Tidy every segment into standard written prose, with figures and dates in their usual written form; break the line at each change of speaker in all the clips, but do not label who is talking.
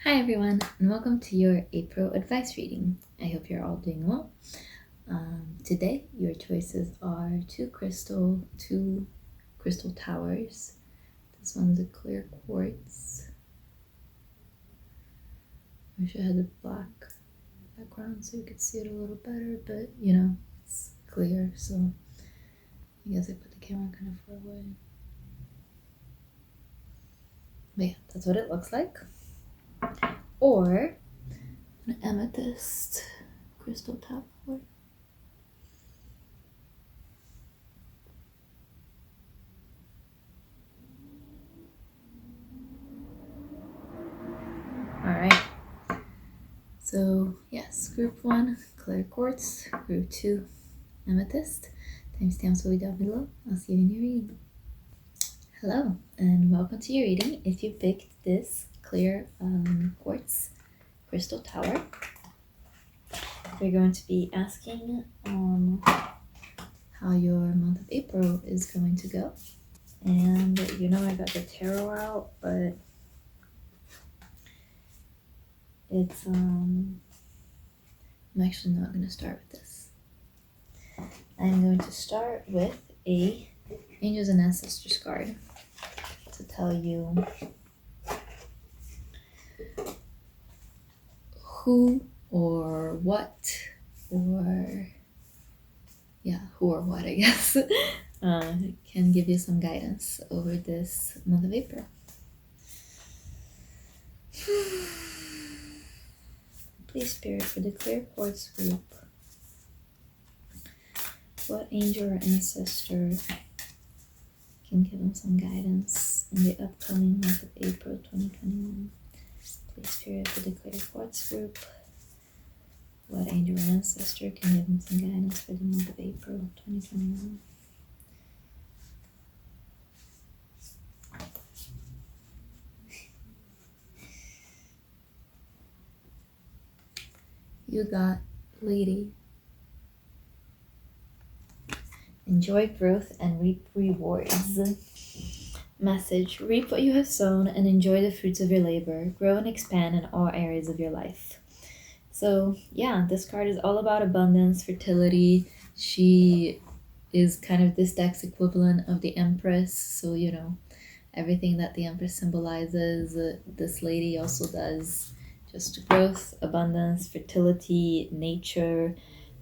Hi everyone, and welcome to your April advice reading. I hope you're all doing well. Today, your choices are two crystal towers. This one's a clear quartz. I wish I had the black background so you could see it a little better, but it's clear, so I guess I put the camera kind of far away. But yeah, that's what it looks like. Or an amethyst crystal tower. Alright. So yes, group 1, clear quartz, group 2, amethyst. Timestamps will be down below. I'll see you in your reading. Hello, and welcome to your reading. If you picked this clear quartz crystal tower, we're going to be asking how your month of April is going to go. And I got the tarot out, but it's I'm actually not going to start with this. I'm going to start with a Angels and Ancestors card to tell you who or what, I guess, can give you some guidance over this month of April. Please, Spirit, for the clear quartz group, what angel or ancestor can give them some guidance in the upcoming month of April 2021? Please, Spirit, for the clear quartz group, what angel or ancestor can give them some guidance for the month of April 2021? You got Lady. Enjoy growth and reap rewards. Message: reap what you have sown and enjoy the fruits of your labor. Grow and expand in all areas of your life. So yeah, this card is all about abundance, fertility. She is kind of this deck's equivalent of the Empress. So everything that the Empress symbolizes, this lady also does. Just growth, abundance, fertility, nature,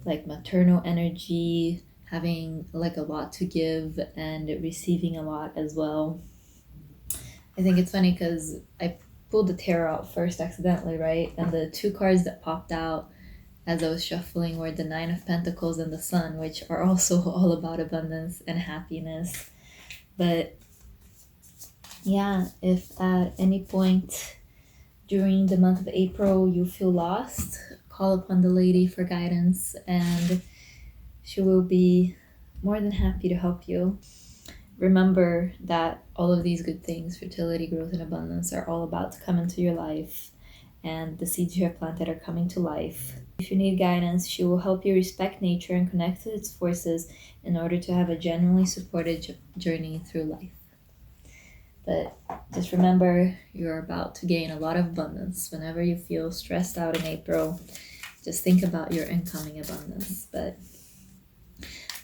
like maternal energy, having like a lot to give and receiving a lot as well. I think it's funny because I pulled the tarot out first accidentally, right? And the two cards that popped out as I was shuffling were the Nine of Pentacles and the Sun, which are also all about abundance and happiness. But yeah, if at any point during the month of April you feel lost, call upon the lady for guidance and she will be more than happy to help you. Remember that all of these good things, fertility, growth, and abundance, are all about to come into your life, and the seeds you have planted are coming to life. If you need guidance, she will help you respect nature and connect to its forces in order to have a genuinely supported journey through life. But just remember, you're about to gain a lot of abundance. Whenever you feel stressed out in April, just think about your incoming abundance. But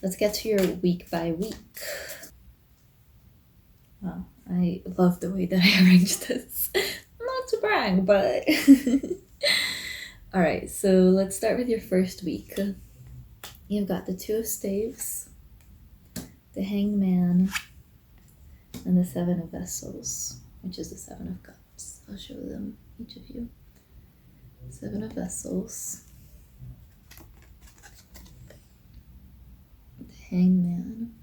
let's get to your week by week. Wow, I love the way that I arranged this. Not to brag, but... Alright, so let's start with your first week. You've got the Two of Staves, the Hanged Man, and the Seven of Vessels, which is the Seven of Cups. I'll show them, each of you. Seven of Vessels, the Hanged Man,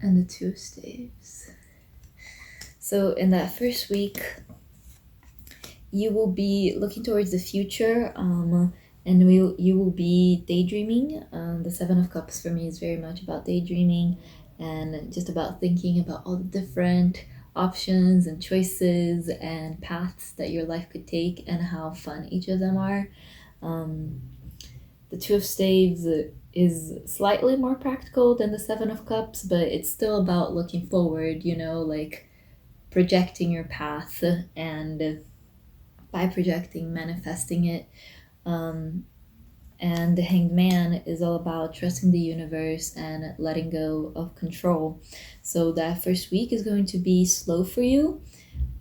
and the Two of Staves. So in that first week, you will be looking towards the future, and you will be daydreaming. The Seven of Cups for me is very much about daydreaming and just about thinking about all the different options and choices and paths that your life could take and how fun each of them are. The Two of Staves is slightly more practical than the Seven of Cups, but it's still about looking forward, like projecting your path, and by projecting, manifesting it. And the Hanged Man is all about trusting the universe and letting go of control. So that first week is going to be slow for you.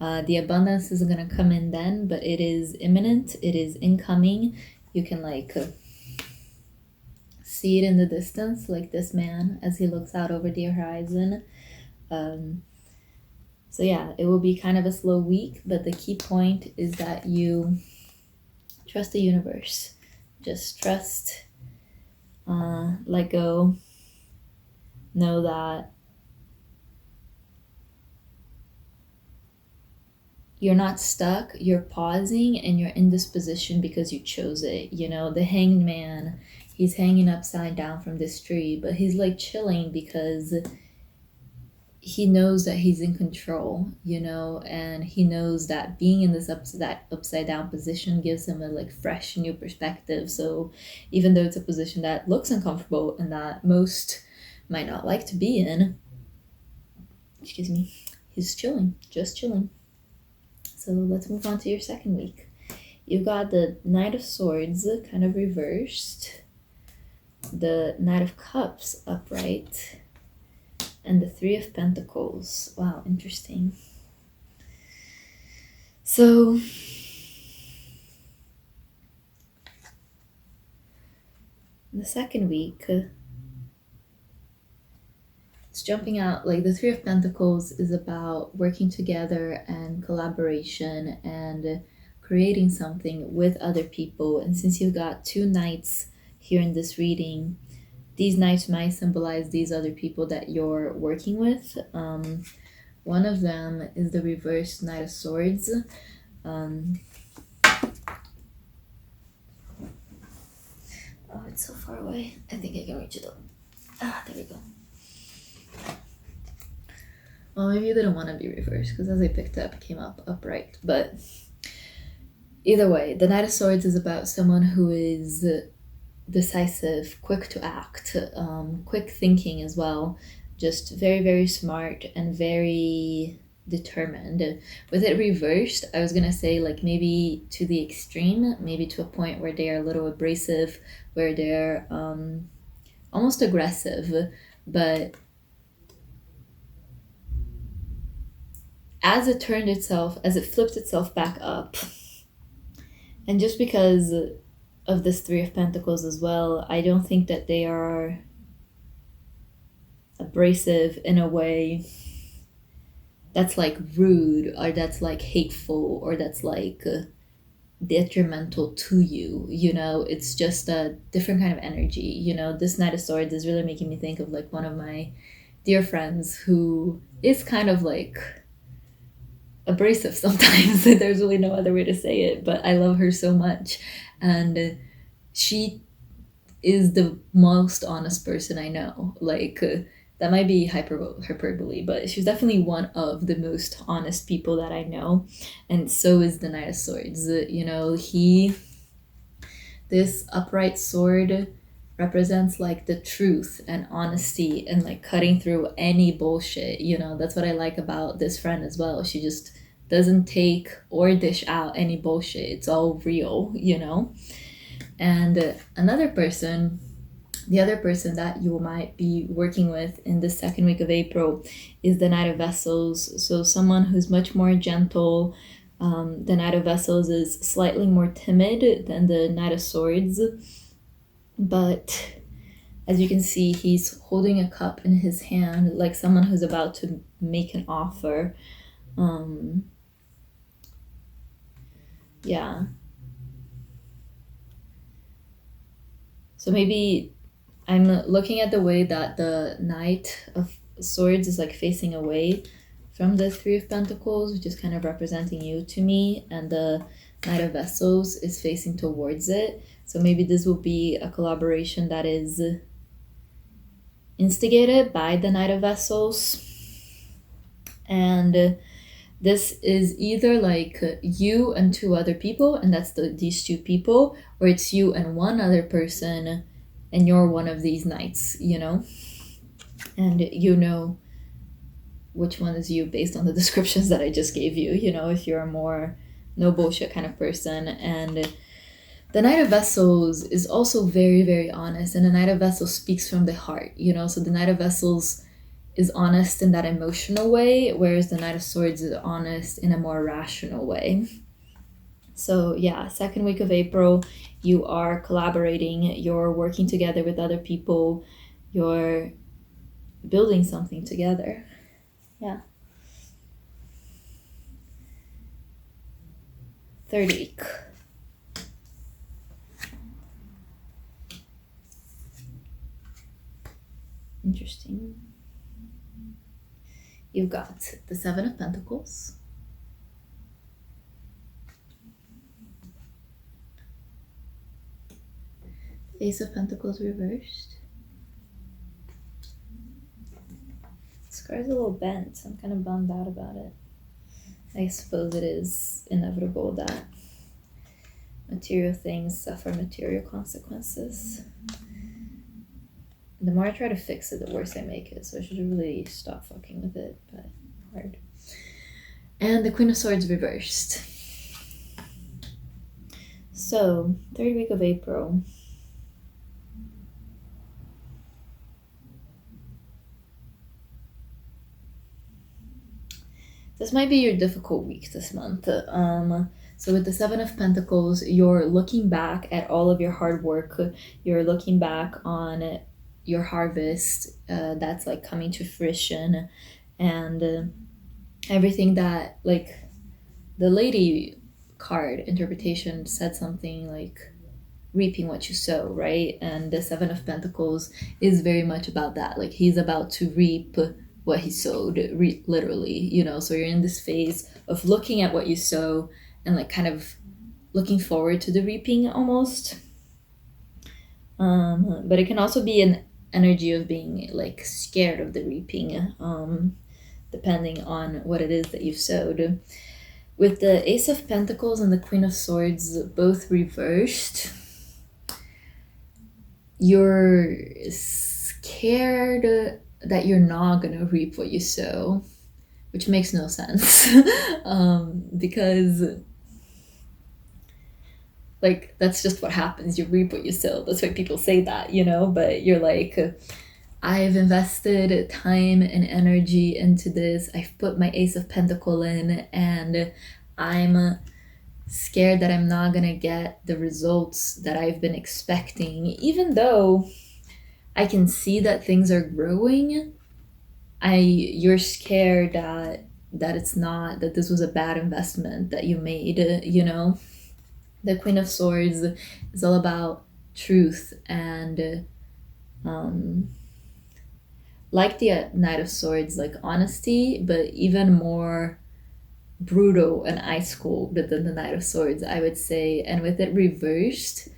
The abundance isn't going to come in then, but it is imminent. It is incoming. You can see it in the distance, like this man as he looks out over the horizon. So yeah, it will be kind of a slow week, but the key point is that you trust the universe. Just trust, let go, know that you're not stuck, you're pausing, and you're in this position because you chose it. The Hanged Man, he's hanging upside down from this tree, but he's like chilling because he knows that he's in control, and he knows that being in this upside down position gives him a fresh new perspective. So even though it's a position that looks uncomfortable and that most might not like to be in, excuse me, he's chilling, just chilling. So let's move on to your second week. You've got the Knight of Swords kind of reversed, the Knight of Cups upright, and the Three of Pentacles. Wow, interesting. So the second week, it's jumping out, the Three of Pentacles is about working together and collaboration and creating something with other people. And since you've got two knights here in this reading, these knights might symbolize these other people that you're working with. One of them is the reversed Knight of Swords. Oh, it's so far away. I think I can reach it up. There we go. Well, maybe you didn't want to be reversed, because as I picked up, it came up upright. But either way, the Knight of Swords is about someone who is decisive, quick to act, quick thinking as well, just very, very smart and very determined. With it reversed, I was gonna say maybe to the extreme, maybe to a point where they are a little abrasive, where they're almost aggressive, but as it flipped itself back up, and just because of this Three of Pentacles as well, I don't think that they are abrasive in a way that's rude, or that's hateful, or that's detrimental to you. It's just a different kind of energy. This Knight of Swords is really making me think of one of my dear friends who is kind of abrasive sometimes. There's really no other way to say it, but I love her so much, and she is the most honest person I know. That might be hyperbole, but she's definitely one of the most honest people that I know, and so is the Knight of Swords. This upright sword represents the truth and honesty and cutting through any bullshit. That's what I like about this friend as well. She just doesn't take or dish out any bullshit. It's all real. And the other person that you might be working with in the second week of April is the Knight of Vessels. So someone who's much more gentle. The Knight of Vessels is slightly more timid than the Knight of Swords, but as you can see, he's holding a cup in his hand, like someone who's about to make an offer. Yeah. So maybe I'm looking at the way that the Knight of Swords is facing away from the Three of Pentacles, which is kind of representing you to me, and the Knight of Vessels is facing towards it. So maybe this will be a collaboration that is instigated by the Knight of Vessels. And this is either you and two other people, and that's these two people, or it's you and one other person, and you're one of these knights, and which one is you based on the descriptions that I just gave you, you know, if you're a more no bullshit kind of person. And the Knight of Vessels is also very, very honest, and the Knight of Vessels speaks from the heart, you know, so the Knight of Vessels is honest in that emotional way, whereas the Knight of Swords is honest in a more rational way. So yeah, second week of April, you are collaborating, you're working together with other people, you're building something together. Yeah. Third week. Interesting. You've got the Seven of Pentacles, Ace of Pentacles reversed. This card's a little bent. I'm kind of bummed out about it. I suppose it is inevitable that material things suffer material consequences. The more I try to fix it, the worse I make it. So I should really stop fucking with it, but hard. And the Queen of Swords reversed. So, third week of April. This might be your difficult week this month. So with the Seven of Pentacles, you're looking back at all of your hard work. You're looking back on your harvest that's like coming to fruition, and everything that, like, the Lady card interpretation said something like reaping what you sow, right? And the Seven of Pentacles is very much about that. Like, he's about to reap what he sowed, literally, you know. So you're in this phase of looking at what you sow and like kind of looking forward to the reaping almost. But it can also be an energy of being like scared of the reaping, depending on what it is that you've sowed. With the Ace of Pentacles and the Queen of Swords both reversed, you're scared that you're not gonna reap what you sow, which makes no sense. Because like that's just what happens. You reap what you sow. That's why people say that, you know. But you're like, I've invested time and energy into this. I've put my Ace of Pentacle in, and I'm scared that I'm not gonna get the results that I've been expecting, even though I can see that things are growing. You're scared that it's not, that this was a bad investment that you made, you know. The Queen of Swords is all about truth and like the Knight of Swords, like honesty, but even more brutal and ice cold than the Knight of Swords, I would say. And with it reversed,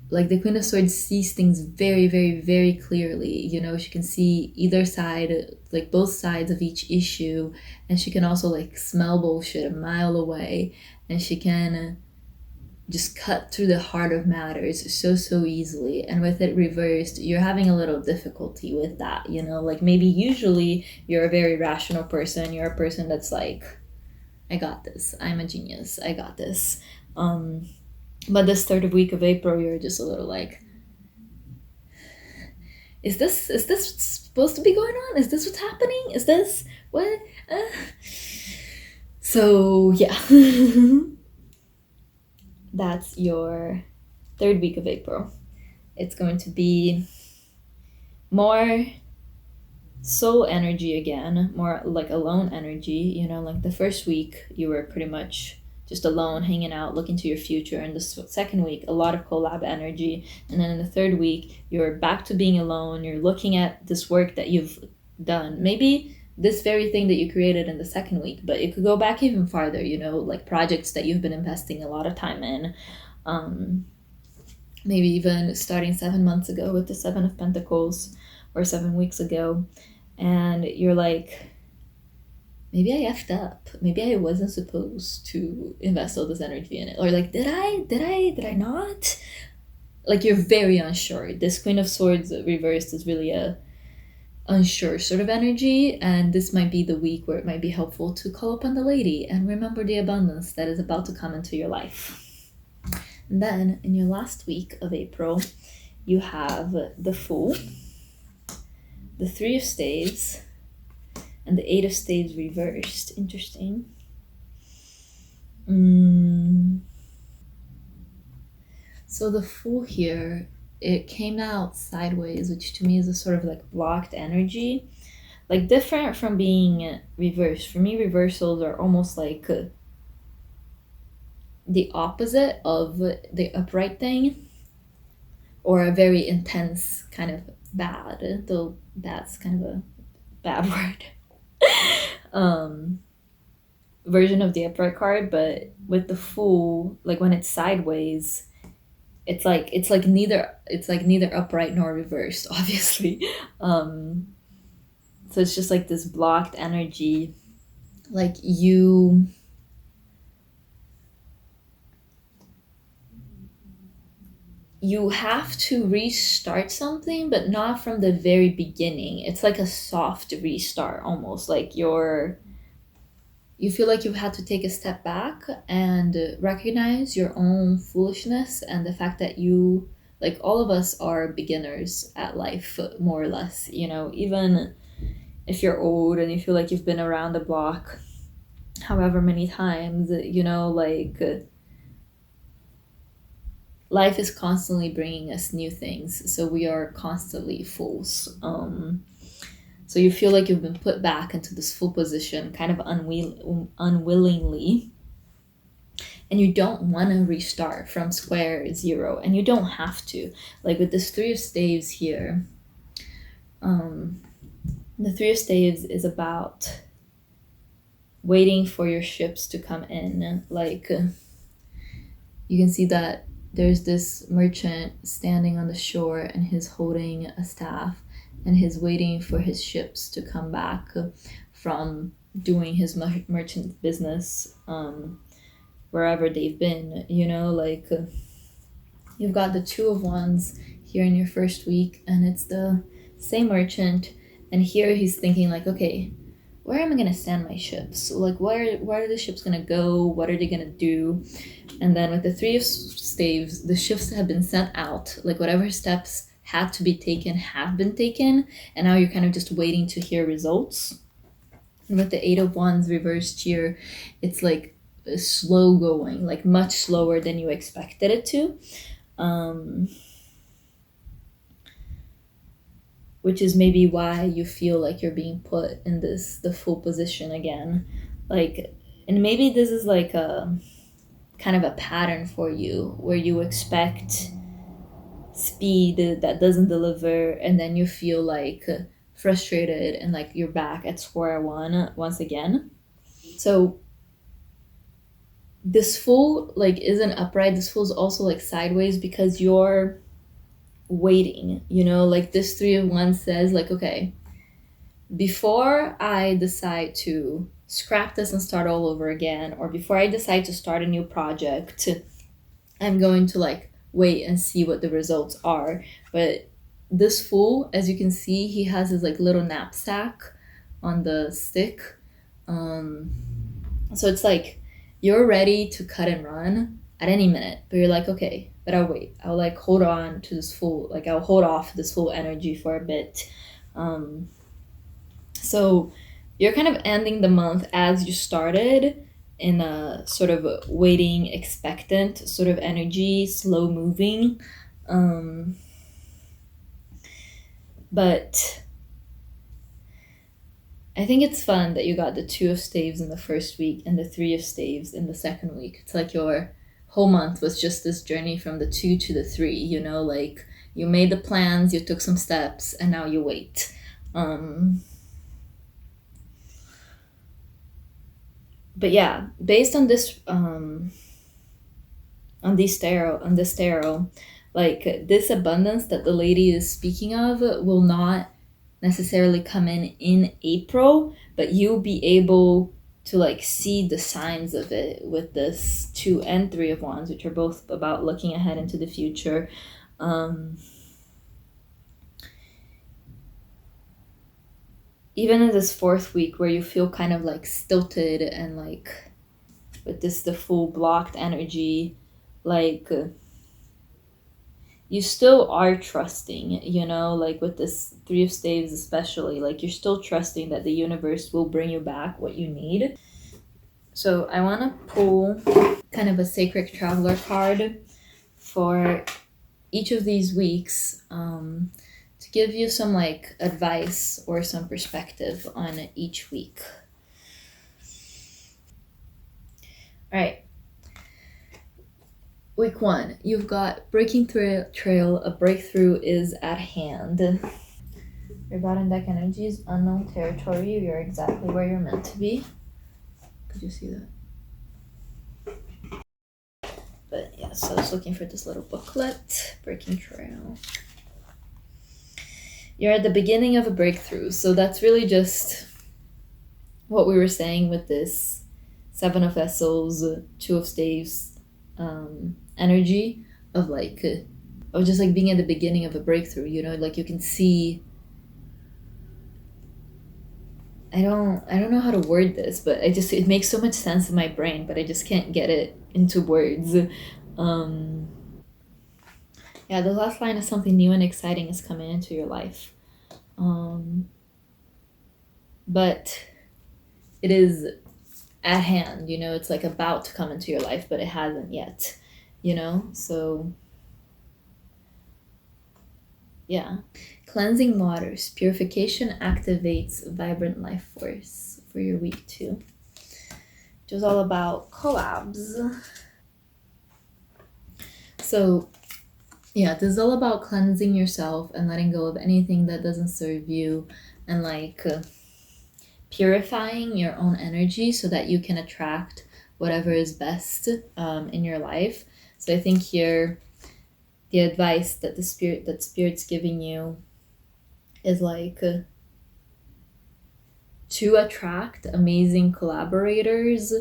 like the Queen of Swords sees things very, very, very clearly. You know, she can see either side, like both sides of each issue, and she can also like smell bullshit a mile away, and she can just cut through the heart of matters so easily. And with it reversed, you're having a little difficulty with that, you know. Like maybe usually you're a very rational person, you're a person that's like, I got this, I'm a genius, I got this. But this third week of April, you're just a little like, is this what's supposed to be going on? Is this what's happening? Is this what? So yeah. That's your third week of April. It's going to be more soul energy again, more like alone energy, you know. Like the first week you were pretty much just alone, hanging out, looking to your future. And the second week, a lot of collab energy. And then in the third week, you're back to being alone. You're looking at this work that you've done. Maybe this very thing that you created in the second week, but it could go back even farther, you know, like projects that you've been investing a lot of time in. Maybe even starting 7 months ago with the Seven of Pentacles, or 7 weeks ago. And you're like, maybe I effed up. Maybe I wasn't supposed to invest all this energy in it. Or like, did I not? Like, you're very unsure. This Queen of Swords reversed is really a unsure sort of energy, and this might be the week where it might be helpful to call upon the lady and remember the abundance that is about to come into your life. And then in your last week of April, you have the Fool, the Three of Staves, and the Eight of Staves reversed. Interesting. So the Fool here, it came out sideways, which to me is a sort of like blocked energy. Like different from being reversed. For me, reversals are almost like the opposite of the upright thing, or a very intense kind of bad, though that's kind of a bad word, version of the upright card. But with the Fool, like when it's sideways, it's like neither upright nor reversed, obviously. So it's just like this blocked energy, like you have to restart something, but not from the very beginning. It's like a soft restart, almost like you feel like you've had to take a step back and recognize your own foolishness and the fact that you, like all of us, are beginners at life, more or less. Even if you're old and you feel like you've been around the block however many times, life is constantly bringing us new things, so we are constantly fools. So you feel like you've been put back into this full position kind of unwillingly, and you don't want to restart from square zero, and you don't have to. Like with this Three of Staves here, the Three of Staves is about waiting for your ships to come in. Like you can see that there's this merchant standing on the shore, and he's holding a staff, and he's waiting for his ships to come back from doing his merchant business, wherever they've been. You've got the Two of Wands here in your first week, and it's the same merchant, and here he's thinking like, okay, where am I going to send my ships? Like, where are the ships going to go? What are they going to do? And then with the Three of Staves, the ships have been sent out. Like, whatever steps had to be taken have been taken, and now you're kind of just waiting to hear results. And with the Eight of Wands reversed here, it's like slow going, like much slower than you expected it to. Which is maybe why you feel like you're being put in the full position again. Like, and maybe this is like a kind of a pattern for you where you expect speed that doesn't deliver, and then you feel like frustrated and like you're back at square one once again. So this Fool like isn't upright. This Fool's also like sideways because you're waiting. Like this Three of Wands says, like, okay, before I decide to scrap this and start all over again, or before I decide to start a new project, I'm going to like wait and see what the results are. But this Fool, as you can see, he has his like little knapsack on the stick. So it's like you're ready to cut and run at any minute, but you're like, okay, but I'll wait. I'll like hold on to this Fool, like I'll hold off this Fool energy for a bit. So you're kind of ending the month as you started, in a sort of waiting, expectant sort of energy, slow moving. But I think it's fun that you got the Two of Staves in the first week and the Three of Staves in the second week. It's like your whole month was just this journey from the two to the three, like you made the plans, you took some steps, and now you wait. But yeah, based on this on this tarot, like this abundance that the lady is speaking of will not necessarily come in April, but you'll be able to like see the signs of it with this Two and Three of Wands, which are both about looking ahead into the future. even in this fourth week where you feel kind of like stilted and like with the full blocked energy, like you still are trusting, like with this three of staves especially, like you're still trusting that the universe will bring you back what you need. So I want to pull kind of a sacred traveler card for each of these weeks, to give you some like advice or some perspective on each week. All right. Week 1, you've got breaking through trail. A breakthrough is at hand. Your bottom deck energy is unknown territory. You're exactly where you're meant to be. Could you see that? But yeah, so I was looking for this little booklet, Breaking Trail. You're at the beginning of a breakthrough. So that's really just what we were saying with this Seven of Vessels, Two of Staves energy of like of just like being at the beginning of a breakthrough, like you can see. I don't know how to word this, but it makes so much sense in my brain, but I just can't get it into words. Yeah, the last line is something new and exciting is coming into your life. But it is at hand, it's like about to come into your life, but it hasn't yet, so yeah. Cleansing waters. Purification activates vibrant life force for your week 2. Which is all about collabs. So, yeah, this is all about cleansing yourself and letting go of anything that doesn't serve you and like purifying your own energy so that you can attract whatever is best in your life. So I think here the advice that spirit's giving you is like to attract amazing collaborators,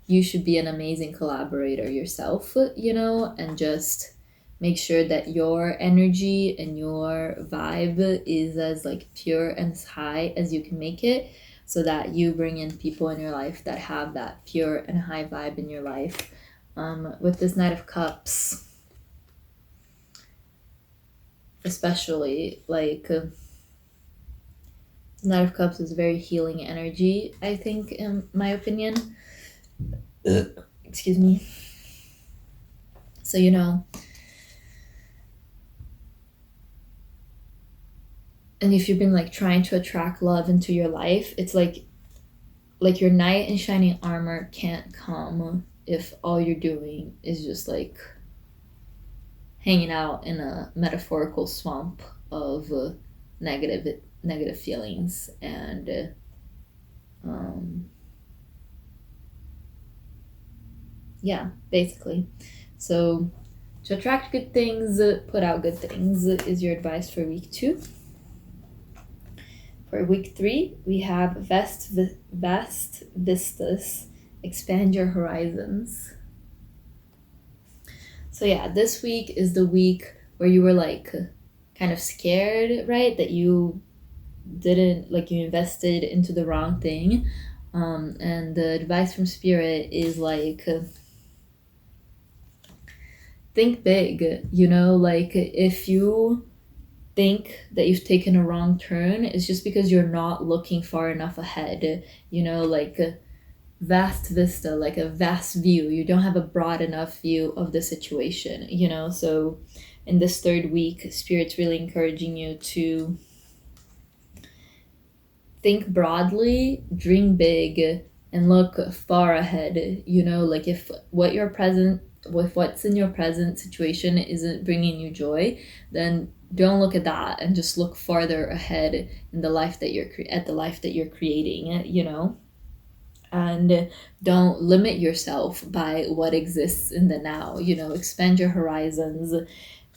you should be an amazing collaborator yourself, and just make sure that your energy and your vibe is as like pure and as high as you can make it, so that you bring in people in your life that have that pure and high vibe in your life. With this Knight of Cups, especially, like Knight of Cups is very healing energy, I think, in my opinion. Excuse me. So, and if you've been like trying to attract love into your life, it's like your knight in shining armor can't come if all you're doing is just like hanging out in a metaphorical swamp of negative feelings and yeah, basically. So to attract good things, put out good things is your advice for week 2. For week 3, we have vast vistas, expand your horizons. So yeah, this week is the week where you were like kind of scared, right? That you didn't, like, you invested into the wrong thing. And the advice from spirit is like, think big, like if you think that you've taken a wrong turn, it's just because you're not looking far enough ahead, like a vast vista, like a vast view. You don't have a broad enough view of the situation, so in this 3rd week, spirit's really encouraging you to think broadly, dream big, and look far ahead, like if what's in your present situation isn't bringing you joy, then don't look at that and just look farther ahead in the life that you're creating, and don't limit yourself by what exists in the now, expand your horizons,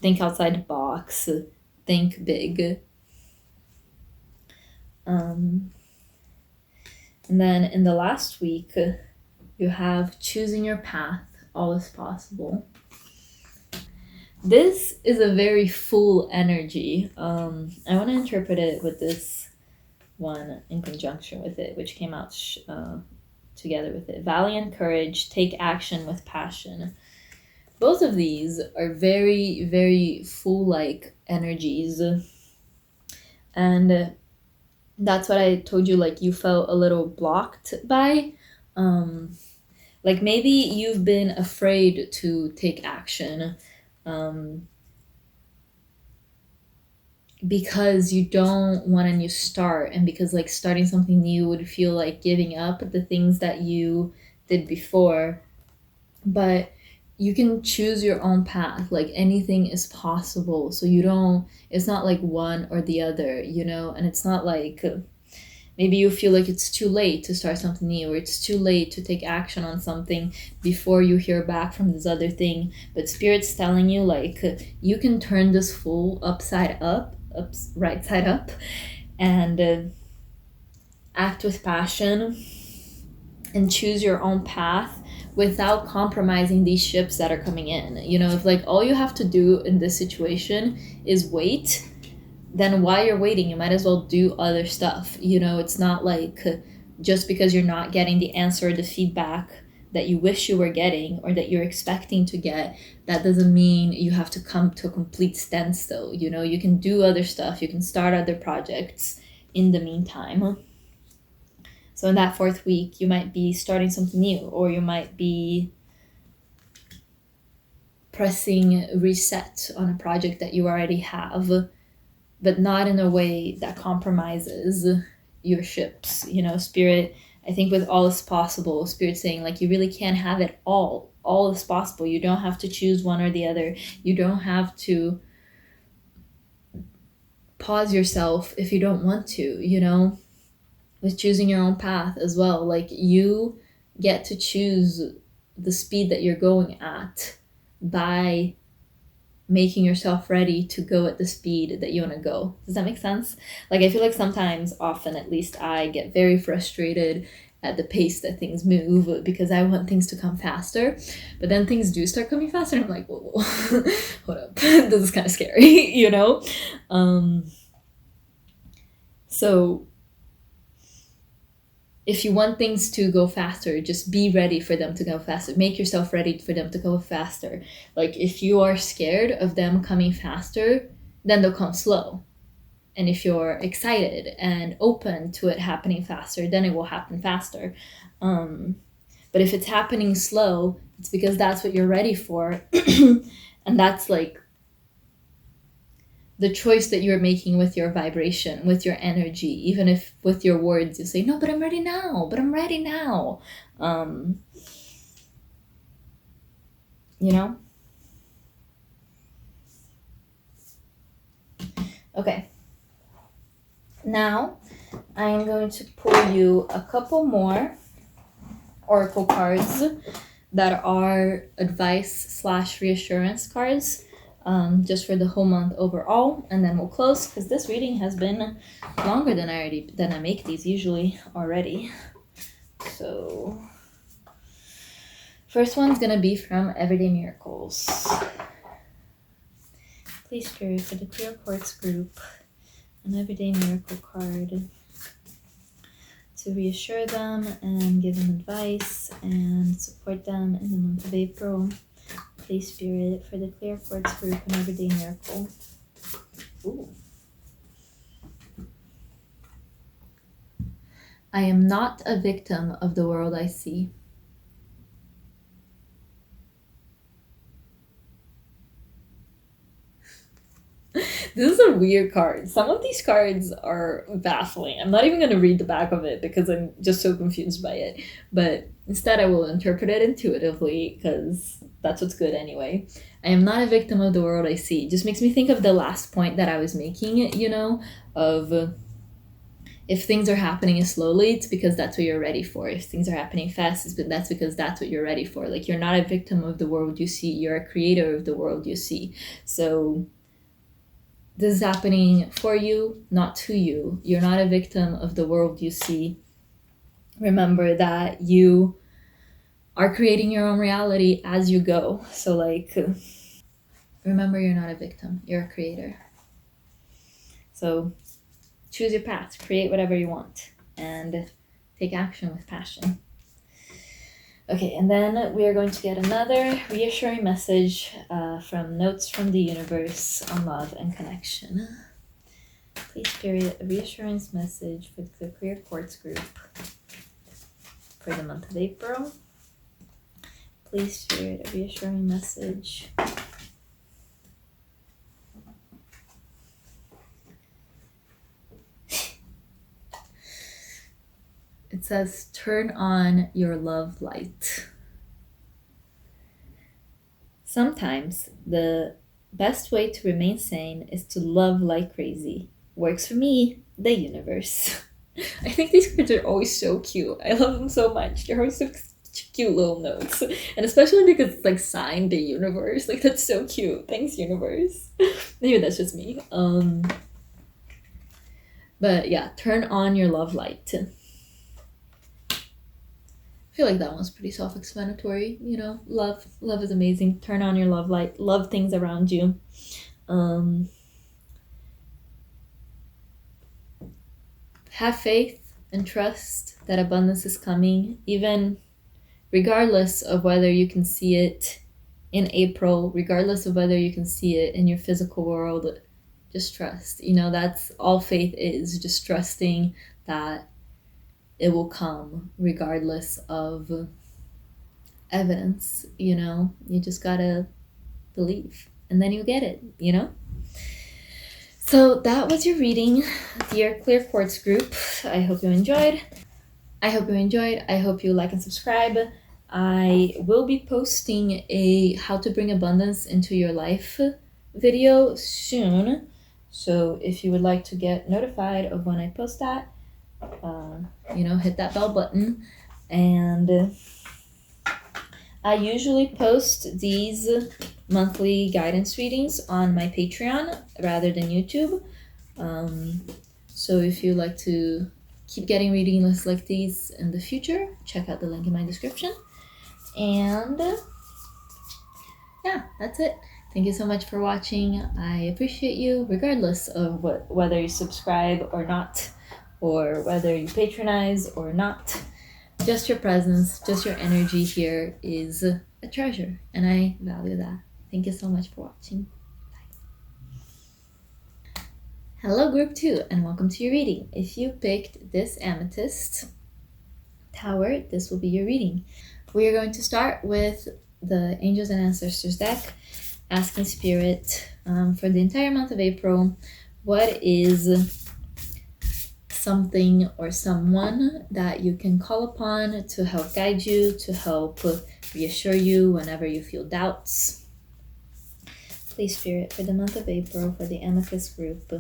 think outside the box, think big. And then in the last week, you have choosing your path, all is possible. This is a very full energy. I want to interpret it with this one in conjunction with it, which came out together with it. Valiant courage, take action with passion. Both of these are very, very full-like energies. And that's what I told you, like, you felt a little blocked by. Like, maybe you've been afraid to take action because you don't want a new start, and because, like, starting something new would feel like giving up the things that you did before. But you can choose your own path. Like, anything is possible. So you don't, it's not like one or the other, and it's not like maybe you feel like it's too late to start something new, or it's too late to take action on something before you hear back from this other thing. But Spirit's telling you, like, you can turn this full upside up, right side up, and act with passion and choose your own path without compromising these ships that are coming in. If, like, all you have to do in this situation is wait, then while you're waiting, you might as well do other stuff. It's not like just because you're not getting the answer or the feedback that you wish you were getting or that you're expecting to get, that doesn't mean you have to come to a complete standstill. You can do other stuff. You can start other projects in the meantime. So in that 4th week, you might be starting something new, or you might be pressing reset on a project that you already have, but not in a way that compromises your ships. Spirit, I think with all is possible, Spirit saying, like, you really can't have it all. All is possible. You don't have to choose one or the other. You don't have to pause yourself if you don't want to, with choosing your own path as well. Like, you get to choose the speed that you're going at by making yourself ready to go at the speed that you want to go. Does that make sense? Like, I feel like sometimes, often at least, I get very frustrated at the pace that things move because I want things to come faster. But then things do start coming faster and I'm like, whoa, hold up. This is kind of scary, So if you want things to go faster, just be ready for them to go faster. Make yourself ready for them to go faster. Like, if you are scared of them coming faster, then they'll come slow. And if you're excited and open to it happening faster, then it will happen faster. But if it's happening slow, it's because that's what you're ready for. And that's, like, the choice that you're making with your vibration, with your energy. Even if with your words you say, no, but I'm ready now, Okay. Now, I am going to pull you a couple more oracle cards that are advice/reassurance cards. Just for the whole month overall, and then we'll close because this reading has been longer than I make these usually already. So first one's gonna be from Everyday Miracles. Please, Spirit, for the Clear Quartz group, an Everyday Miracle card to reassure them and give them advice and support them in the month of April. Please, Spirit, for the Clear Quartz group, an Everyday Miracle. Ooh. I am not a victim of the world I see. This is a weird card. Some of these cards are baffling. I'm not even going to read the back of it because I'm just so confused by it. But instead, I will interpret it intuitively because that's what's good anyway. I am not a victim of the world I see. It just makes me think of the last point that I was making, of if things are happening slowly, it's because that's what you're ready for. If things are happening fast, that's because that's what you're ready for. Like, you're not a victim of the world you see. You're a creator of the world you see. So this is happening for you, not to you. You're not a victim of the world you see. Remember that you are creating your own reality as you go. So, like, remember, you're not a victim. You're a creator. So choose your path, create whatever you want, and take action with passion. Okay, and then we are going to get another reassuring message from Notes from the Universe on Love and Connection. Please, Spirit, a reassurance message for the Clear Quartz group for the month of April. Please, Spirit, a reassuring message. It says, turn on your love light. Sometimes the best way to remain sane is to love like crazy. Works for me, the universe. I think these cards are always so cute. I love them so much. They're always so cute little notes. And especially because it's like signed the universe. Like, that's so cute. Thanks, universe. Maybe that's just me. But yeah, turn on your love light. I feel like that one's pretty self-explanatory, you know. Love is amazing. Turn on your love light. Love things around you. Have faith and trust that abundance is coming, even regardless of whether you can see it in April, regardless of whether you can see it in your physical world. Just trust. You know, that's all faith is, just trusting that it will come regardless of evidence, you know. You just gotta believe and then you get it, you know. So that was your reading, dear Clear Quartz group. I hope you enjoyed. I hope you like and subscribe. I will be posting a how to bring abundance into your life video soon. So if you would like to get notified of when I post that, hit that bell button. And I usually post these monthly guidance readings on my Patreon rather than YouTube. So if you like to keep getting readings like these in the future, check out the link in my description. And yeah, that's it. Thank you so much for watching. I appreciate you regardless of whether you subscribe or not, or whether you patronize or not. Just your presence, just your energy here is a treasure, and I value that. Thank you so much for watching. Bye. Hello group 2, and welcome to your reading. If you picked this Amethyst Tower, this will be your reading. We are going to start with the Angels and Ancestors deck, asking Spirit for the entire month of April, what is something or someone that you can call upon to help guide you, to help reassure you whenever you feel doubts. Please, Spirit, for the month of April, for the Amethyst group,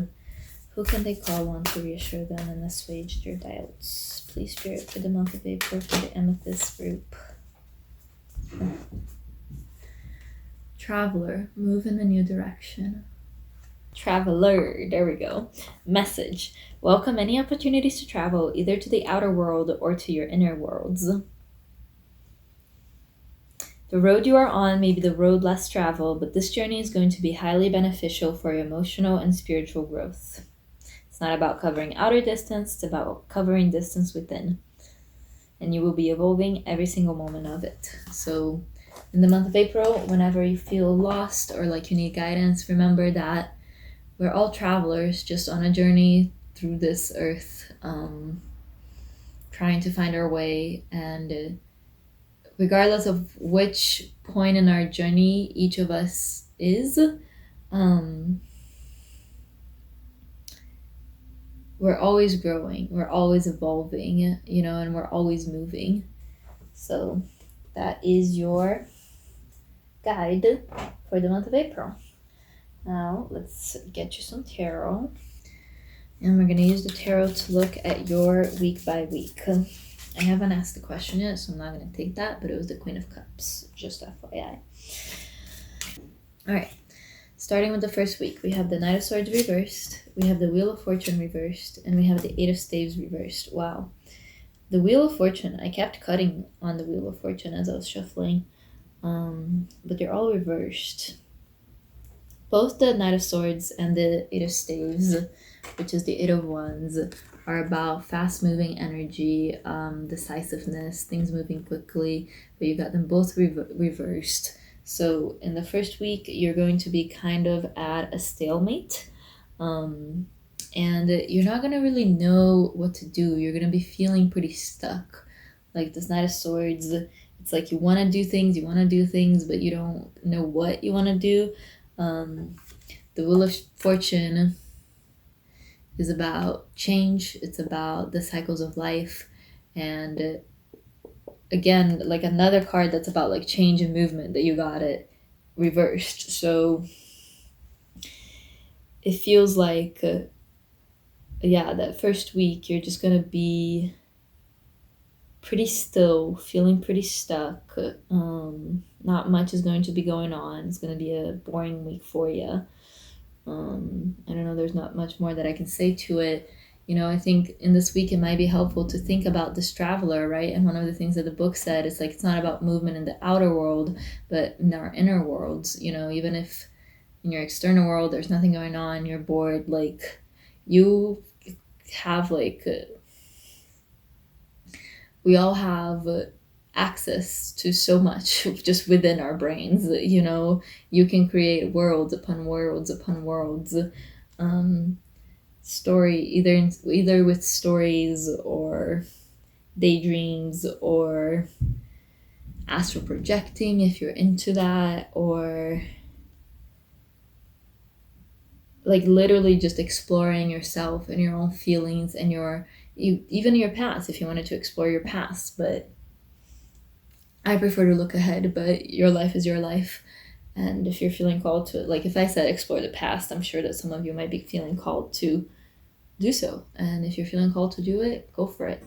who can they call on to reassure them and assuage their doubts? Please, Spirit, for the month of April, for the Amethyst group. Traveler, move in a new direction. Traveler, there we go. Message: welcome any opportunities to travel, either to the outer world or to your inner worlds. The road you are on may be the road less traveled, but this journey is going to be highly beneficial for your emotional and spiritual growth. It's not about covering outer distance, it's about covering distance within. And you will be evolving every single moment of it. So in the month of April, whenever you feel lost or like you need guidance, remember that we're all travelers just on a journey through this earth, trying to find our way. And regardless of which point in our journey each of us is, we're always growing, we're always evolving, you know, and we're always moving. So that is your guide for the month of April. Now, let's get you some tarot. And we're going to use the tarot to look at your week by week. I haven't asked the question yet, so I'm not going to take that, but it was the Queen of Cups, just FYI. Alright, starting with the first week, we have the Knight of Swords reversed, we have the Wheel of Fortune reversed, and we have the Eight of Staves reversed. Wow. The Wheel of Fortune, I kept cutting on the Wheel of Fortune as I was shuffling, but they're all reversed. Both the Knight of Swords and the Eight of Staves which is the Eight of Wands, are about fast-moving energy, decisiveness, things moving quickly, but you got them both reversed. So in the first week, you're going to be kind of at a stalemate, and you're not going to really know what to do. You're going to be feeling pretty stuck. Like this Knight of Swords, it's like you want to do things, but you don't know what you want to do. The Wheel of Fortune is about change. It's about the cycles of life. And again, like another card that's about like change and movement, that you got it reversed. So it feels like, that first week you're just going to be pretty still, feeling pretty stuck. Not much is going to be going on. It's going to be a boring week for you. I don't know, there's not much more that I can say to it. I think in this week it might be helpful to think about this traveler, right? And one of the things that the book said is like, it's not about movement in the outer world, but in our inner worlds. Even if in your external world there's nothing going on, you're bored, like you have we all have access to so much just within our brains. You can create worlds upon worlds upon worlds. Story, either with stories or daydreams or astral projecting, if you're into that, or like literally just exploring yourself and your own feelings and even your past, if you wanted to explore your past. But I prefer to look ahead, but your life is your life. And if you're feeling called to, like if I said explore the past, I'm sure that some of you might be feeling called to do so. And if you're feeling called to do it, go for it,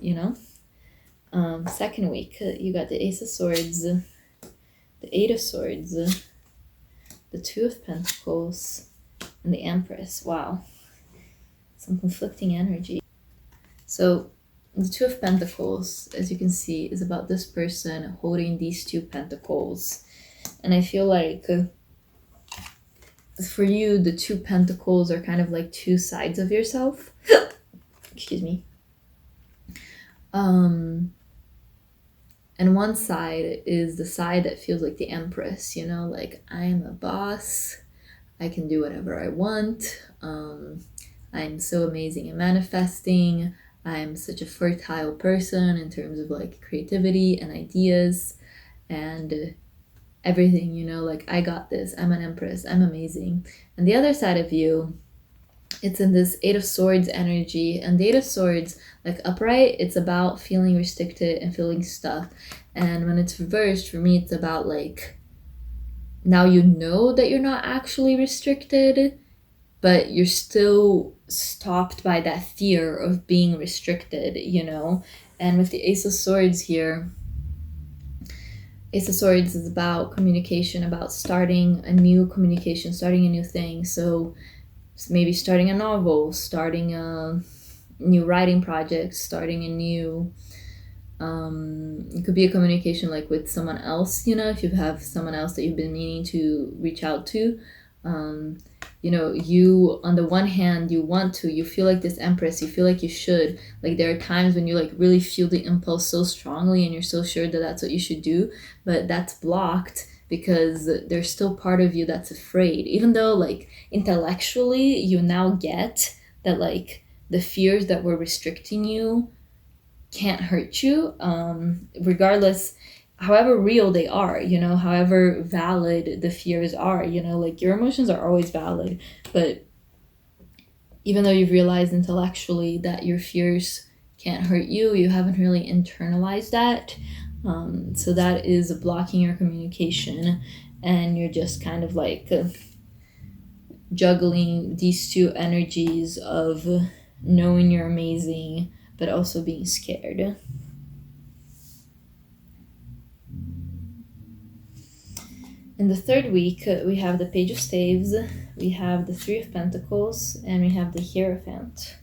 Second week, you got the Ace of Swords, the Eight of Swords, the Two of Pentacles, and the Empress. Wow. Some conflicting energy. So the Two of Pentacles, as you can see, is about this person holding these two pentacles. And I feel like for you, the two pentacles are kind of like two sides of yourself. Excuse me. And one side is the side that feels like the Empress, like I'm a boss. I can do whatever I want. I'm so amazing at manifesting. I'm such a fertile person in terms of like creativity and ideas and everything, like I got this. I'm an Empress. I'm amazing. And the other side of you, it's in this Eight of Swords energy. And the Eight of Swords, like upright, it's about feeling restricted and feeling stuck. And when it's reversed, for me, it's about like, now you know that you're not actually restricted, but you're still stopped by that fear of being restricted, And with the Ace of Swords here, Ace of Swords is about communication, about starting a new communication, starting a new thing. So maybe starting a novel, starting a new writing project, starting a new, it could be a communication like with someone else, if you have someone else that you've been meaning to reach out to. You, on the one hand, you feel like this Empress, you feel like you should, like there are times when you like really feel the impulse so strongly and you're so sure that that's what you should do, but that's blocked because there's still part of you that's afraid, even though like intellectually you now get that like the fears that were restricting you can't hurt you, regardless, however real they are, however valid the fears are, like your emotions are always valid, but even though you've realized intellectually that your fears can't hurt you, you haven't really internalized that. So that is blocking your communication, and you're just kind of like juggling these two energies of knowing you're amazing, but also being scared. In the third week, we have the Page of Staves, we have the Three of Pentacles, and we have the Hierophant.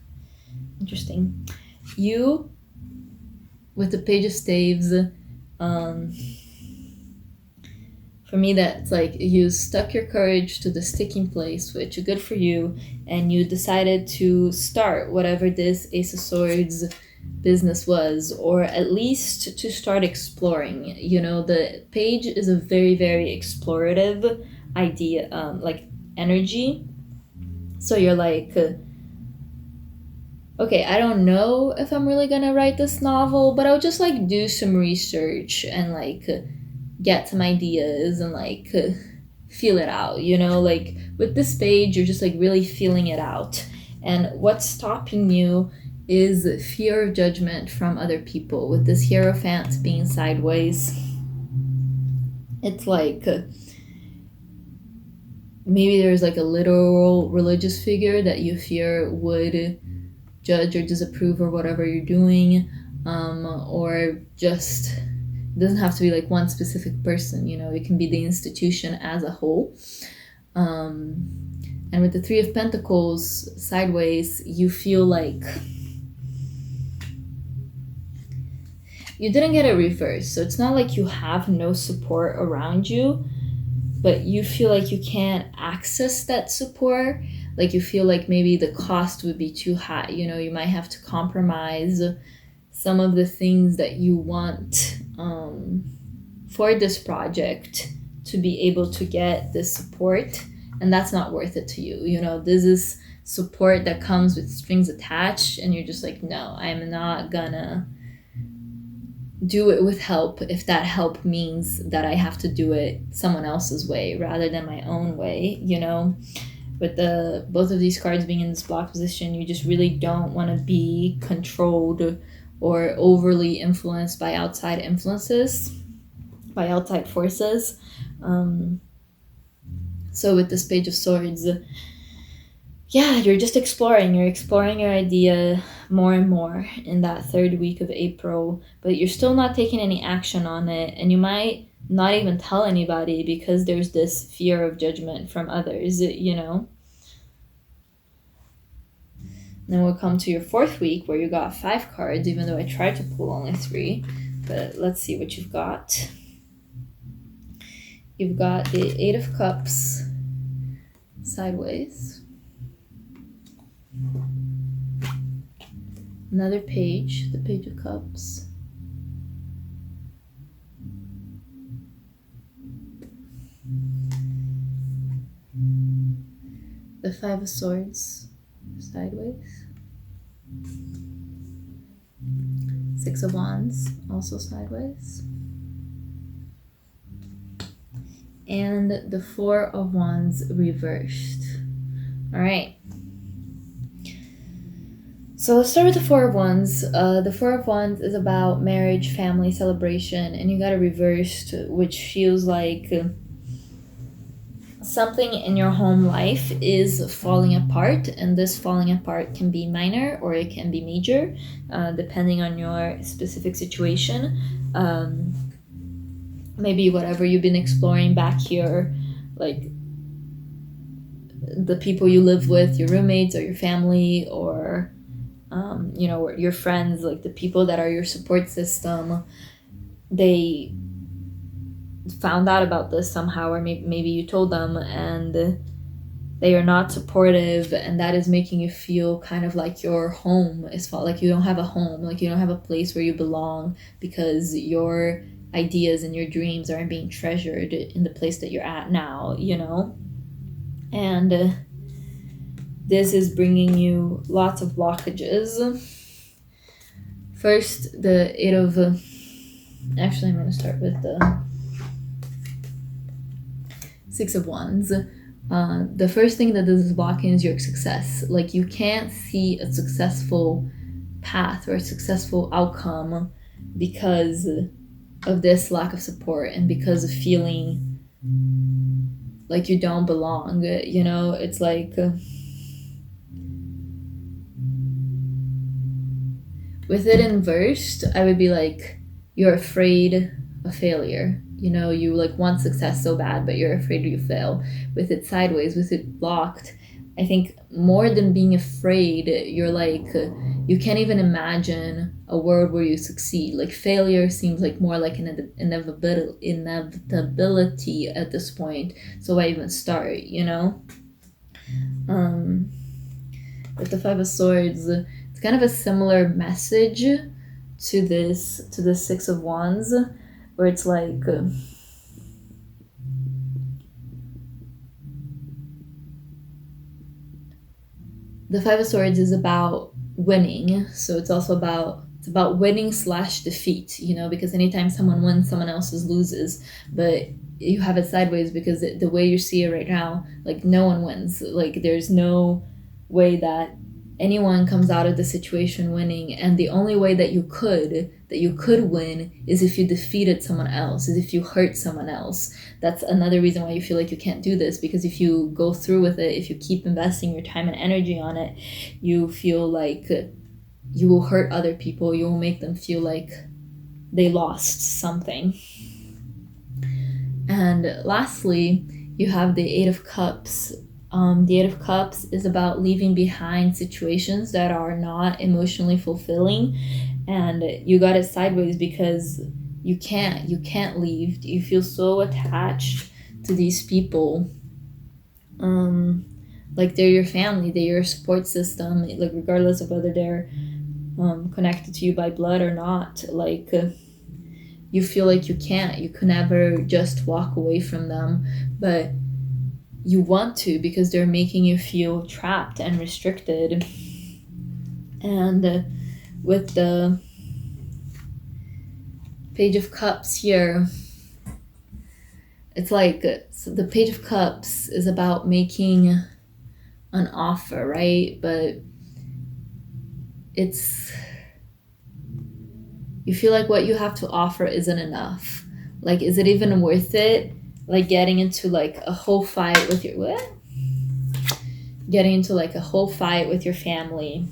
Interesting. You, with the Page of Staves, for For me, that's like you stuck your courage to the sticking place, which is good for you, and you decided to start whatever this Ace of Swords business was, or at least to start exploring. The page is a very, very explorative idea, like energy. So you're like, okay, I don't know if I'm really gonna write this novel, but I'll just like do some research and like get some ideas and like feel it out, like with this page you're just like really feeling it out. And what's stopping you is fear of judgment from other people. With this Hierophant being sideways, it's like maybe there's like a literal religious figure that you fear would judge or disapprove or whatever you're doing, or just it doesn't have to be like one specific person. It can be the institution as a whole. And with the Three of Pentacles sideways, you feel like you didn't get it reversed. So it's not like you have no support around you, but you feel like you can't access that support. Like you feel like maybe the cost would be too high. You might have to compromise some of the things that you want for this project to be able to get this support. And that's not worth it to you. This is support that comes with strings attached, and you're just like, no, I'm not gonna do it with help if that help means that I have to do it someone else's way rather than my own way. With the both of these cards being in this block position, you just really don't want to be controlled or overly influenced by outside influences, by outside forces. So with this Page of Swords, yeah, you're just exploring. You're exploring your idea more and more in that third week of April, but you're still not taking any action on it, and you might not even tell anybody because there's this fear of judgment from others. Then we'll come to your fourth week where you got 5 cards, even though I tried to pull only 3. But let's see what you've got. You've got the 8 of Cups sideways. Another page, the Page of Cups. The 5 of Swords sideways. 6 of Wands also sideways. And the 4 of Wands reversed. All right. So let's start with the 4 of Wands. The 4 of Wands is about marriage, family, celebration, and you got it reversed, which feels like something in your home life is falling apart, and this falling apart can be minor or it can be major, depending on your specific situation. Maybe whatever you've been exploring back here, like the people you live with, your roommates or your family, or your friends, like the people that are your support system, they found out about this somehow, or maybe you told them and they are not supportive, and that is making you feel kind of like your home is like you don't have a home, like you don't have a place where you belong because your ideas and your dreams aren't being treasured in the place that you're at now, and this is bringing you lots of blockages. First, the 8 of actually I'm going to start with the 6 of Wands. The first thing that this is blocking is your success. Like you can't see a successful path or a successful outcome because of this lack of support and because of feeling like you don't belong. It's like with it inversed, I would be like, you're afraid of failure. You like want success so bad, but you're afraid you fail. With it sideways, with it blocked, I think more than being afraid, you're like, you can't even imagine a world where you succeed. Like failure seems like more like an inevitability at this point. So why even start, you know? Um, with the Five of Swords, it's kind of a similar message to the Six of Wands, where it's like, the Five of Swords is about winning, so it's about winning slash defeat, you know, because anytime someone wins, someone else loses, but you have it sideways because the way you see it right now, like no one wins. Like there's no way that anyone comes out of the situation winning, and the only way that you could win is if you defeated someone else, is if you hurt someone else. That's another reason why you feel like you can't do this, because if you go through with it, if you keep investing your time and energy on it, you feel like you will hurt other people, you will make them feel like they lost something. And lastly, you have the Eight of Cups. The Eight of Cups is about leaving behind situations that are not emotionally fulfilling, and you got it sideways because you can't leave. You feel so attached to these people, like they're your family, they're your support system, like regardless of whether they're connected to you by blood or not. Like you feel like you could never just walk away from them, but you want to because they're making you feel trapped and restricted. And with the Page of Cups here, it's like, so the Page of Cups is about making an offer, right? But it's, you feel like what you have to offer isn't enough. Like, is it even worth it? Like getting into like a whole fight with your what? Getting into like a whole fight with your family,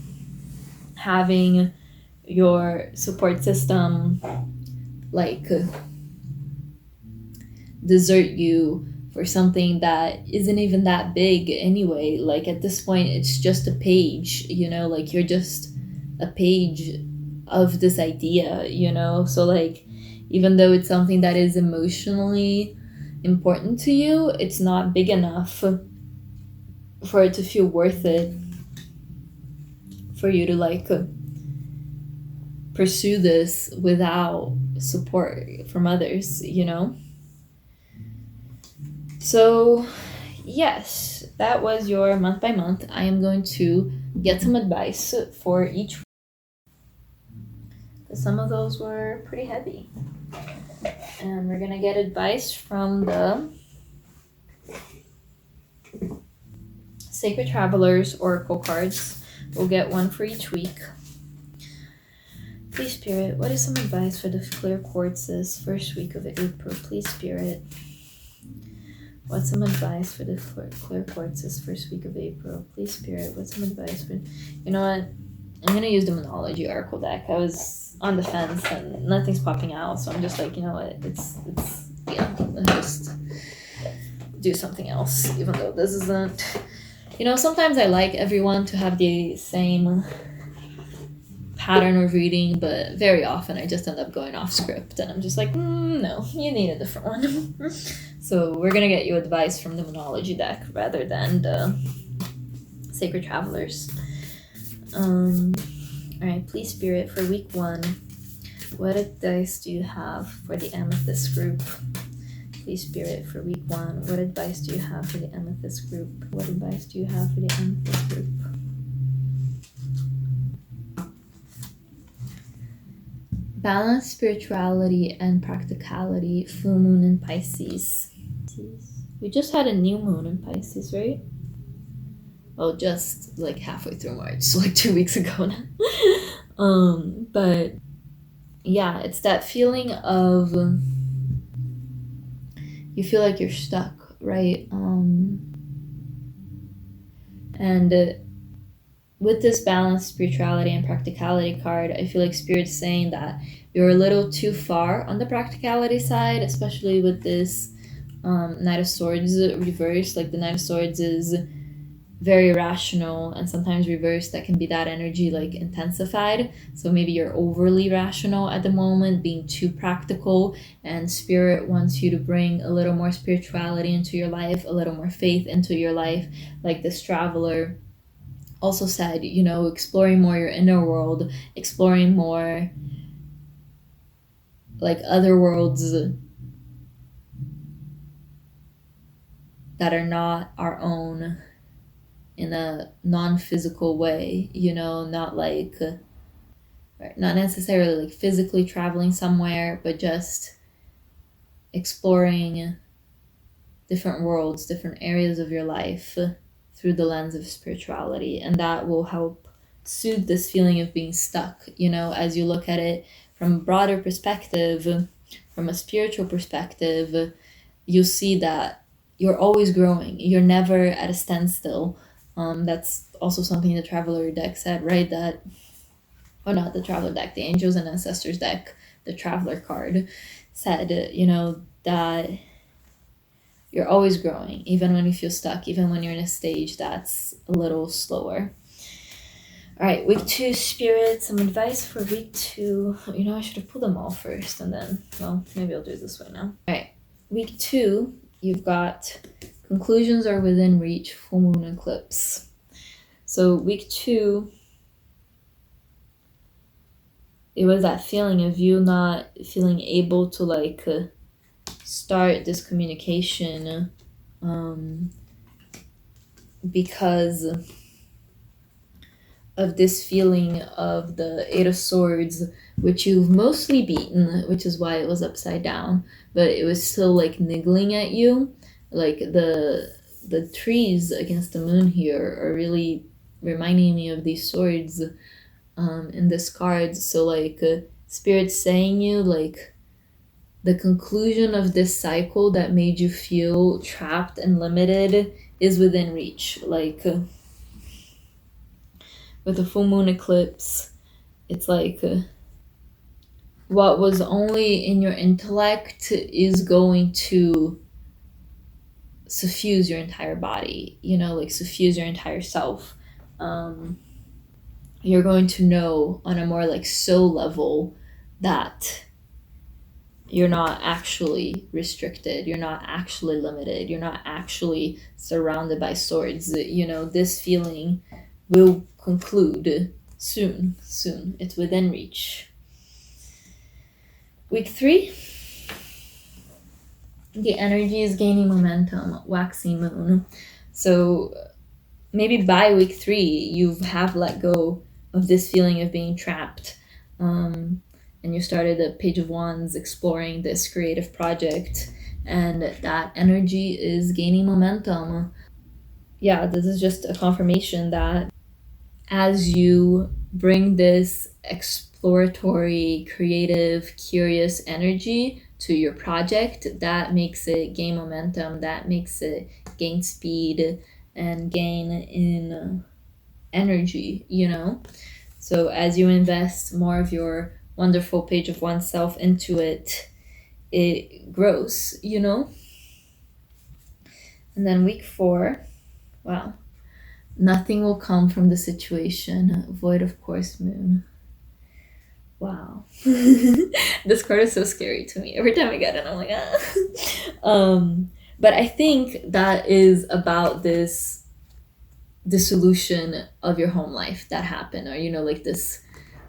having your support system like desert you for something that isn't even that big anyway. Like at this point, it's just a page, you know, like you're just a page of this idea, you know? So, like, even though it's something that is emotionally important to you, it's not big enough for it to feel worth it for you to like pursue this without support from others, you know? So, yes, that was your month by month. I am going to get some advice for each. Some of those were pretty heavy. And we're going to get advice from the Sacred Travelers Oracle cards. We'll get one for each week. Please, Spirit, what is some advice for the clear quartzes first week of April? Please, Spirit. What's some advice for the clear quartzes first week of April? Please, Spirit, what's some advice for... You know what? I'm going to use the Monology Oracle deck. I was on the fence and nothing's popping out, so I'm just like, you know what? Yeah, let's just do something else, even though this isn't... You know, sometimes I like everyone to have the same pattern of reading, but very often I just end up going off script and I'm just like, no, you need a different one. So we're gonna get you advice from the Monology deck rather than the Sacred Travelers. Alright, please, Spirit, for week 1, what advice do you have for the Amethyst group? Please, Spirit, for week 1, what advice do you have for the Amethyst group? What advice do you have for the Amethyst group? Balance, spirituality, and practicality. Full moon in Pisces. We just had a new moon in Pisces, right? Well, just like halfway through March, so like 2 weeks ago now. But yeah, it's that feeling of you feel like you're stuck, right? And with this balance, spirituality, and practicality card, I feel like Spirit's saying that you're a little too far on the practicality side, especially with this Knight of Swords reverse. Like the Knight of Swords is very rational, and sometimes reverse, that can be that energy like intensified. So maybe you're overly rational at the moment, being too practical, and spirit wants you to bring a little more spirituality into your life, a little more faith into your life. Like this traveler also said, exploring more your inner world, exploring more like other worlds that are not our own, in a non-physical way, not like not necessarily like physically traveling somewhere, but just exploring different worlds, different areas of your life through the lens of spirituality. And that will help soothe this feeling of being stuck, as you look at it from a broader perspective, from a spiritual perspective. You'll see that you're always growing, you're never at a standstill. That's also something the Traveler deck said, right? That, oh, not the Traveler deck, the Angels and Ancestors deck, the Traveler card said, that you're always growing, even when you feel stuck, even when you're in a stage that's a little slower. All right, week 2, Spirit, some advice for week 2. I should have pulled them all first, and then, well, maybe I'll do it this way now. All right, week 2, you've got conclusions are within reach, full moon eclipse. So week 2, it was that feeling of you not feeling able to like start this communication because of this feeling of the Eight of Swords, which you've mostly beaten, which is why it was upside down, but it was still like niggling at you. Like the trees against the moon here are really reminding me of these swords in this card. So like Spirit's saying you like the conclusion of this cycle that made you feel trapped and limited is within reach. Like with the full moon eclipse, it's like what was only in your intellect is going to suffuse your entire body, like suffuse your entire self. You're going to know on a more like soul level that you're not actually restricted, you're not actually limited, you're not actually surrounded by swords. This feeling will conclude soon. It's within reach. Week 3, the energy is gaining momentum, waxing moon. So maybe by week 3, you have let go of this feeling of being trapped. And you started the Page of Wands exploring this creative project, and that energy is gaining momentum. Yeah, this is just a confirmation that as you bring this exploratory, creative, curious energy to your project, that makes it gain momentum, that makes it gain speed and gain in energy, So as you invest more of your wonderful Page of Wands self into it, it grows, And then week 4, wow. Nothing will come from the situation. Void of course moon. Wow. This card is so scary to me. Every time I get it, I'm like, ah. But I think that is about this dissolution of your home life that happened, or like this,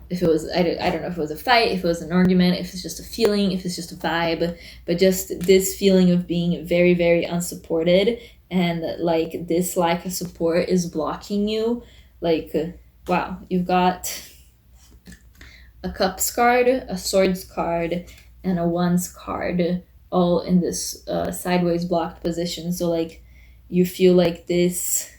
if it was, I don't know if it was a fight, if it was an argument, if it's just a feeling, if it's just a vibe, but just this feeling of being very, very unsupported, and like this lack of support is blocking you. Like, wow, you've got a Cups card, a Swords card, and a Wands card, all in this sideways blocked position. So like you feel like this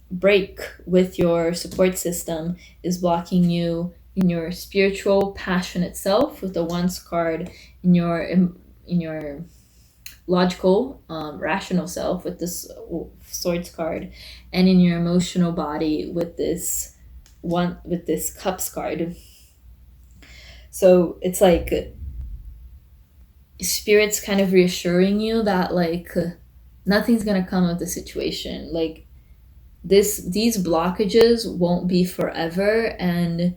break with your support system is blocking you in your spiritual passion itself with the Wands card, in your logical rational self with this Swords card, and in your emotional body with this Cups card. So it's like Spirit's kind of reassuring you that like nothing's gonna come of the situation. Like these blockages won't be forever, and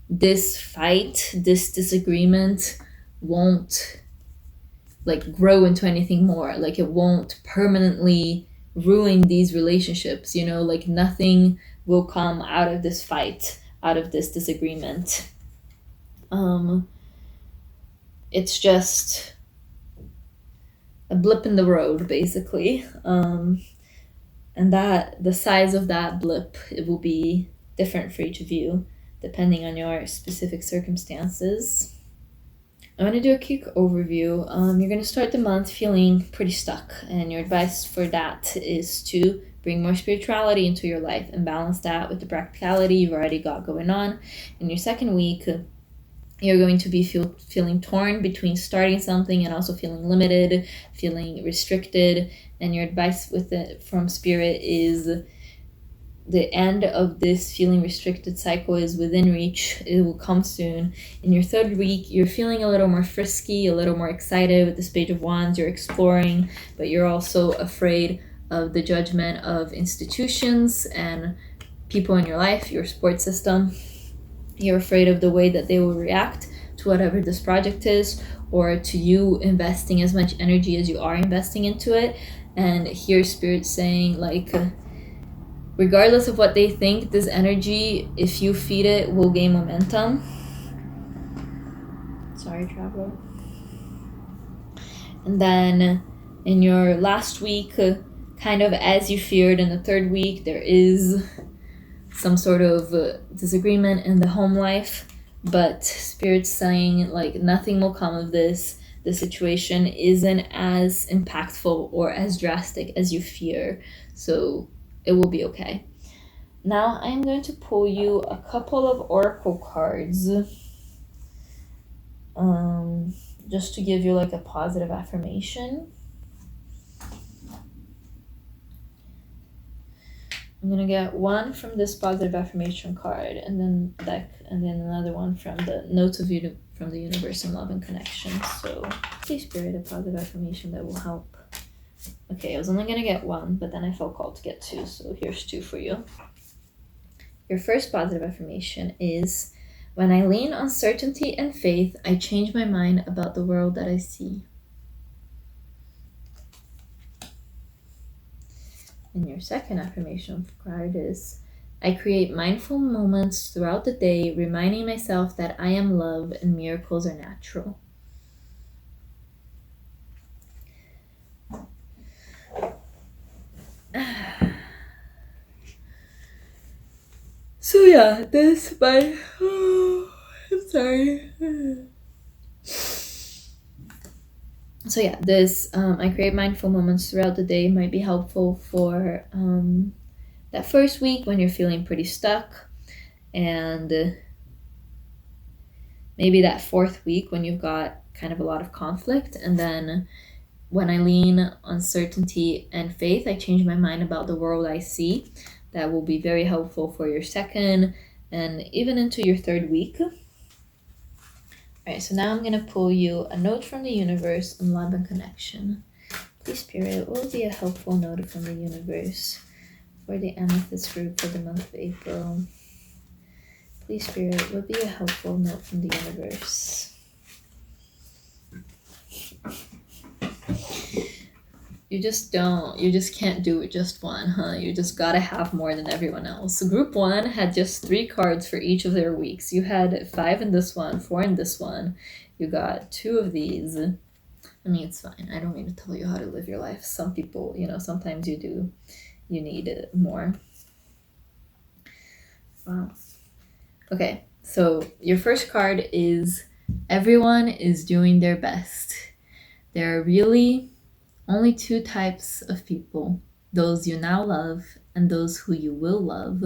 this fight, this disagreement won't like grow into anything more. Like it won't permanently ruin these relationships, you know, like nothing will come out of this fight, out of this disagreement. um it's just a blip in the road, basically. And that the size of that blip, it will be different for each of you depending on your specific circumstances. I'm going to do a quick overview. You're going to start the month feeling pretty stuck, and your advice for that is to bring more spirituality into your life and balance that with the practicality you've already got going on. In your second week, you're going to be feeling torn between starting something and also feeling limited, feeling restricted. And your advice with it from Spirit is the end of this feeling restricted cycle is within reach. It will come soon. In your third week, you're feeling a little more frisky, a little more excited with this Page of Wands. You're exploring, but you're also afraid of the judgment of institutions and people in your life, your support system. You're afraid of the way that they will react to whatever this project is, or to you investing as much energy as you are investing into it. And here Spirit saying, like, regardless of what they think, this energy, if you feed it, will gain momentum. Sorry, traveler. And then in your last week, kind of as you feared in the third week, there is some sort of disagreement in the home life, but Spirit's saying, like, nothing will come of this. The situation isn't as impactful or as drastic as you fear, so it will be okay. Now I'm going to pull you a couple of oracle cards, just to give you like a positive affirmation. I'm gonna get one from this positive affirmation card, and then another one from the notes of from the universe and love and connection. So please, Spirit, a positive affirmation that will help. Okay, I was only gonna get one, but then I felt called to get two, so here's two for you. Your first positive affirmation is, when I lean on certainty and faith, I change my mind about the world that I see. And your second affirmation card is, I create mindful moments throughout the day, reminding myself that I am love and miracles are natural. So yeah, this I'm sorry. So yeah, this I create mindful moments throughout the day might be helpful for that first week when you're feeling pretty stuck, and maybe that fourth week when you've got kind of a lot of conflict. And then when I lean on certainty and faith, I change my mind about the world I see. That will be very helpful for your second and even into your third week. All right, so now I'm going to pull you a note from the universe on love and connection. Please, Spirit, what will be a helpful note from the universe for the Amethyst group for the month of April? Please, Spirit, what will be a helpful note from the universe? You just can't do it just one, huh? You just gotta have more than everyone else. Group 1 had just 3 cards for each of their weeks. You had 5 in this one, 4 in this one. You got 2 of these. I mean, it's fine. I don't mean to tell you how to live your life. Some people, sometimes you need it more. Wow. Okay, so your first card is, everyone is doing their best. There are really only 2 types of people, those you now love and those who you will love,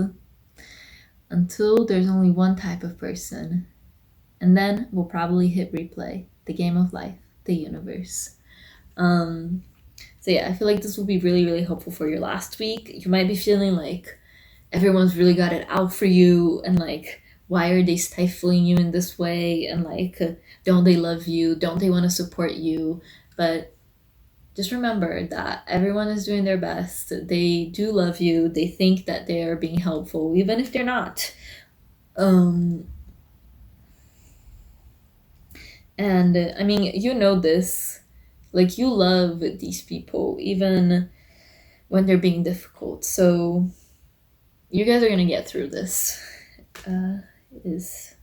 until there's only one type of person. And then we'll probably hit replay, the game of life, the universe. So yeah, I feel like this will be really, really helpful for your last week. You might be feeling like everyone's really got it out for you, and like, why are they stifling you in this way? And like, don't they love you? Don't they want to support you? But just remember that everyone is doing their best. They do love you. They think that they are being helpful, even if they're not. And I mean, you know this. Like, you love these people, even when they're being difficult. So, you guys are gonna get through this. Is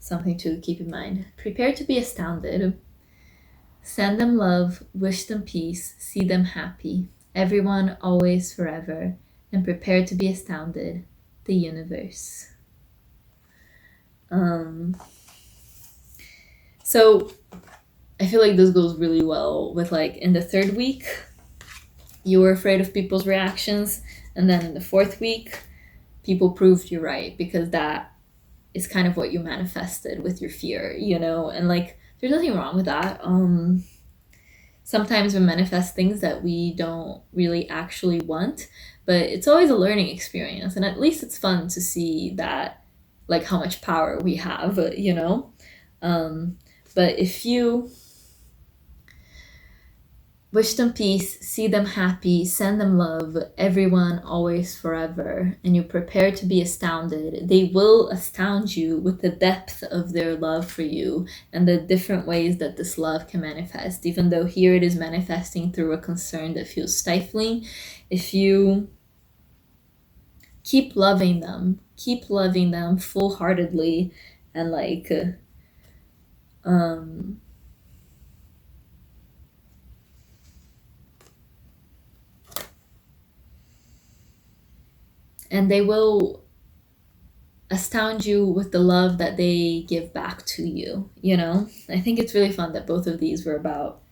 something to keep in mind. Prepare to be astounded. Send them love, wish them peace, see them happy. Everyone, always, forever. And prepare to be astounded. The universe. So I feel like this goes really well with, like, in the third week, you were afraid of people's reactions, and then in the fourth week, people proved you right, because that is kind of what you manifested with your fear, you know? And like, there's nothing wrong with that. Sometimes we manifest things that we don't really actually want, but it's always a learning experience, and at least it's fun to see that, like, how much power we have, you know? But if you wish them peace, see them happy, send them love, everyone, always, forever, and you prepare to be astounded, they will astound you with the depth of their love for you and the different ways that this love can manifest. Even though here it is manifesting through a concern that feels stifling, if you keep loving them full-heartedly, and like, and they will astound you with the love that they give back to you, you know? I think it's really fun that both of these were about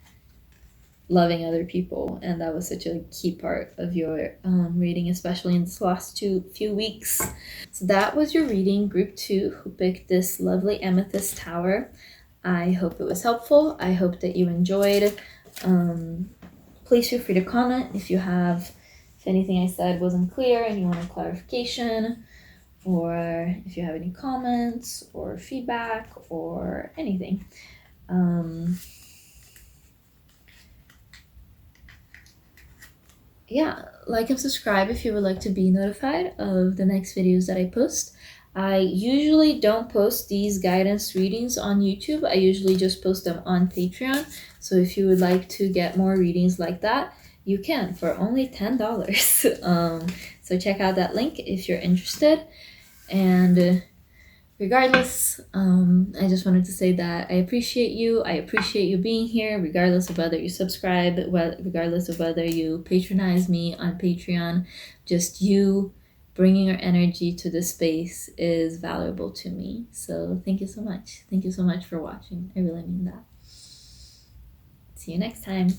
loving other people, and that was such a key part of your reading, especially in this last few weeks. So that was your reading, group 2, who picked this lovely Amethyst Tower. I hope it was helpful. I hope that you enjoyed. Please feel free to comment if anything I said wasn't clear and you want a clarification, or if you have any comments or feedback or anything. Yeah, like and subscribe if you would like to be notified of the next videos that I post. I usually don't post these guidance readings on YouTube. I usually just post them on Patreon. So if you would like to get more readings like that, you can for only $10. So check out that link if you're interested. And regardless, I just wanted to say that I appreciate you. I appreciate you being here, regardless of whether you subscribe, regardless of whether you patronize me on Patreon. Just you bringing your energy to this space is valuable to me. So thank you so much. Thank you so much for watching. I really mean that. See you next time.